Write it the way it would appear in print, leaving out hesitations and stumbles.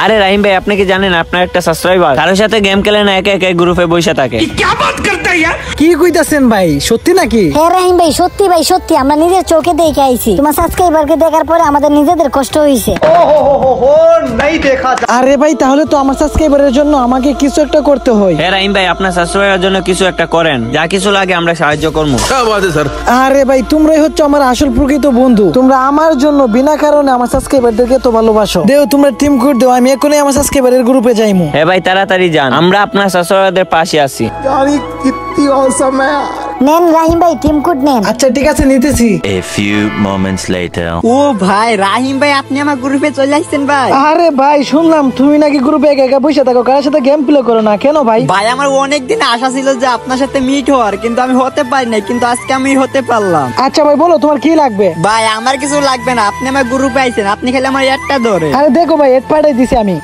আরে রাহিম ভাই, আপনি কি জানেন আপনার একটা সাবস্ক্রাইবার কারোর সাথে গেম খেলে না, একা একা গ্রুপে বসে থাকে। কি কইতাছেন ভাই, সত্যি নাকি? হ্যাঁ রাহিম ভাই, সত্যি ভাই সত্যি, আমরা নিজের চোখে দেখে আইছি। তোমার সাবস্ক্রাইবারকে দেখার পরে আমাদের নিজেদের কষ্ট হইছে। আরে ভাই, তাহলে তো আমার সাবস্ক্রাইবারের জন্য আমাকে কিছু একটা করতে হয়। হ্যাঁ রাহিম ভাই, আপনার সাবস্ক্রাইবারের জন্য কিছু একটা করেন, যা কিছু লাগে আমরা সাহায্য করবো। আরে ভাই, তোমরাই হচ্ছে আমার আসল প্রকৃত বন্ধু। তোমরা আমার জন্য বিনা কারণে আমার সাবস্ক্রাইবারদেরকে তো ভালোবাসো। দেও তোমরা টিম কোড দাও, আমি এখনই আমার সাবস্ক্রাইবারের গ্রুপে যাইমু। হ্যাঁ ভাই, তাড়াতাড়ি যান, আমরা আপনার সাবস্ক্রাইবারদের পাশে আছি। নেন রাহিম ভাই, টিম কোড নেন। আচ্ছা ঠিক আছে, নিতেছি। A few moments later. ও ভাই রাহিম ভাই, আপনি আমার গ্রুপে চলে আসছেন ভাই। আরে ভাই, শুনলাম তুমি নাকি গ্রুপে একা একা বসে থাকো, কারোর সাথে গেম প্লে করো না কেন ভাই? ভাই আমার অনেক দিন আশা ছিল যে আপনার সাথে মিট হওয়ার, কিন্তু আমি হতে পারি নাই, কিন্তু আজকে আমি হতে পারলাম। আচ্ছা ভাই, বলো তোমার কি লাগবে? ভাই আমার কিছু লাগবে না, আপনি আমার গ্রুপে আইছেন, আপনি খালি আমার একটা ধরে। আরে দেখো ভাই, এড পাঠাই দিছি আমি।